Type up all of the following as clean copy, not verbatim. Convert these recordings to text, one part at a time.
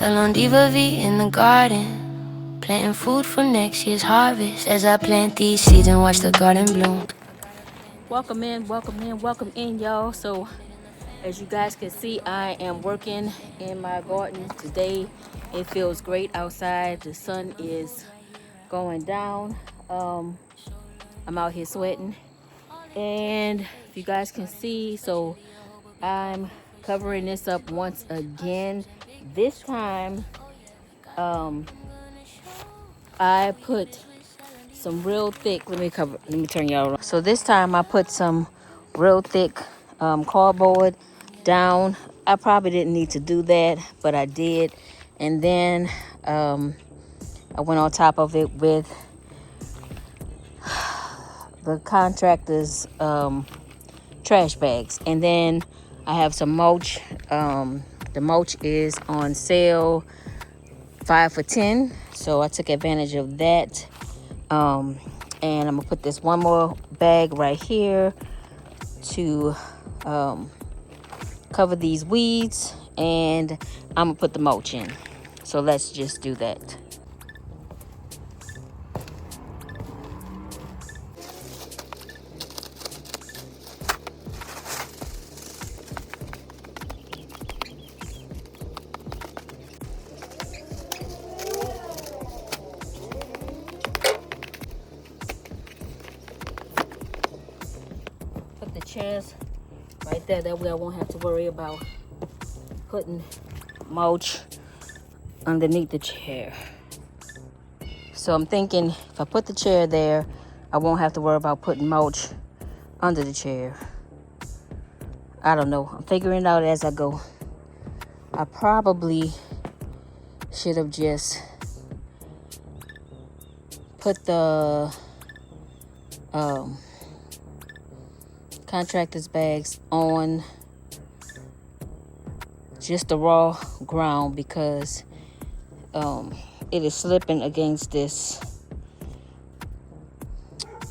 Alone diva-vie in the garden, planting food for next year's harvest. As I plant these seeds and watch the garden bloom. Welcome in, y'all. So as you guys can see, I am working in my garden today. It feels great outside. The sun is going down. I'm out here sweating, and if you guys can see, so I'm covering this up once again. This time I put some real thick, let me turn y'all around. So this time I put some real thick cardboard down. I probably didn't need to do that, but I did. And then I went on top of it with the contractor's trash bags. And then I have some mulch. The mulch is on sale 5 for $10, so I took advantage of that. And I'm gonna put this one more bag right here to cover these weeds, and I'm gonna put the mulch in. So let's just do that. Put the chairs right there, that way I won't have to worry about putting mulch underneath the chair. So I'm thinking if I put the chair there, I won't have to worry about putting mulch under the chair. I don't know. I'm figuring it out as I go. I probably should have just put the contractor's bags on just the raw ground, because it is slipping against this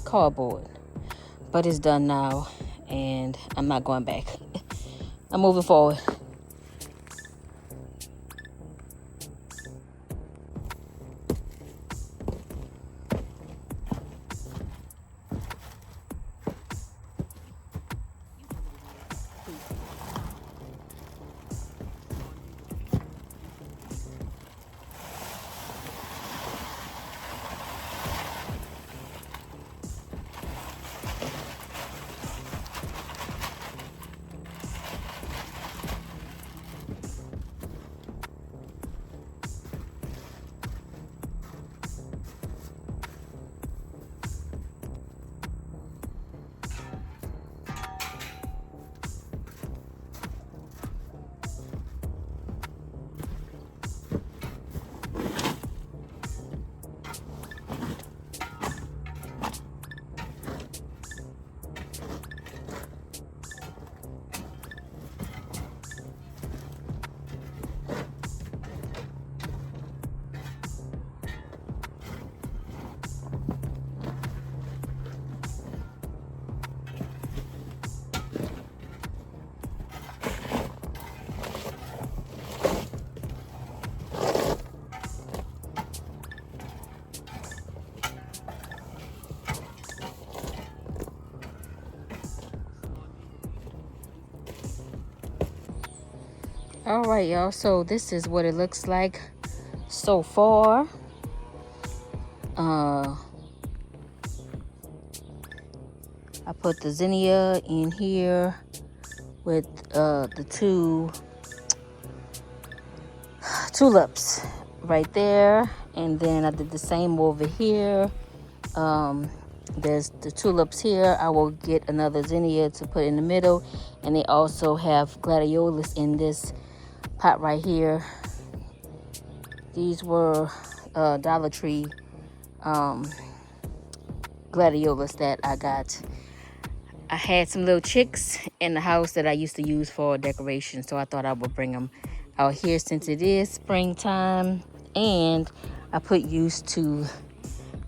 cardboard. But it's done now, and I'm not going back. I'm moving forward. All right, y'all, so this is what it looks like so far. I put the zinnia in here with the two tulips right there, and then I did the same over here. There's the tulips here. I will get another zinnia to put in the middle, and they also have gladiolus in this pot right here. These were Dollar Tree gladiolus that I got. I had some little chicks in the house that I used to use for decoration, so I thought I would bring them out here since it is springtime. And I put used to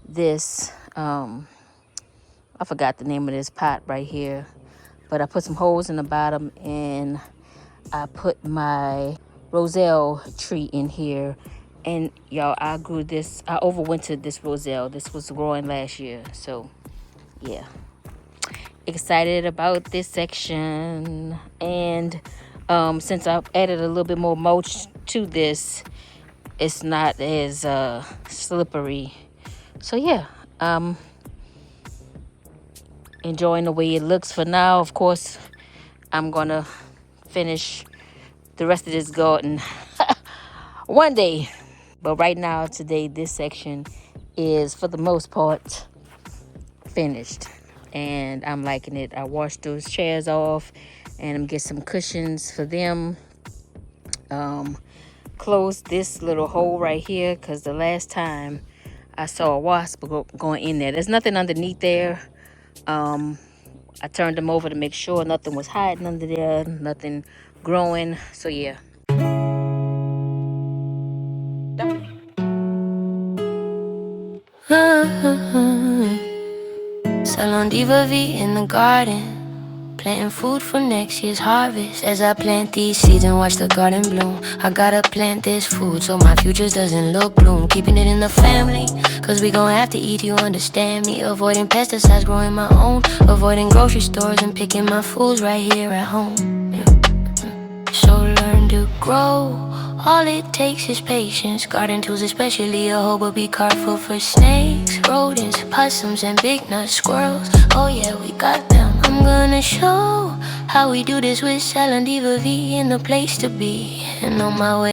this, I forgot the name of this pot right here, but I put some holes in the bottom, and I put my roselle tree in here. And y'all, I overwintered this roselle. This was growing last year. So yeah, excited about this section. And since I've added a little bit more mulch to this, it's not as slippery. So yeah, enjoying the way it looks for now. Of course, I'm gonna finish the rest of this garden one day, but right now, today, this section is for the most part finished, and I'm liking it. I washed those chairs off, and I'm getting some cushions for them. Close this little hole right here, because the last time I saw a wasp going in there. There's nothing underneath there. I turned them over to make sure nothing was hiding under there, nothing growing. So yeah. Salon Diva V in the garden, planting food for next year's harvest. As I plant these seeds and watch the garden bloom, I gotta plant this food so my future doesn't look gloom. Keeping it in the family, cause we gon' have to eat, you understand me. Avoiding pesticides, growing my own. Avoiding grocery stores and picking my foods right here at home. So learn to grow. All it takes is patience. Garden tools, especially a hoe, but be careful for snakes, rodents, possums, and big nut squirrels. Oh yeah, we got them. I'm gonna show how we do this with Salon Diva V in the place to be. And on my way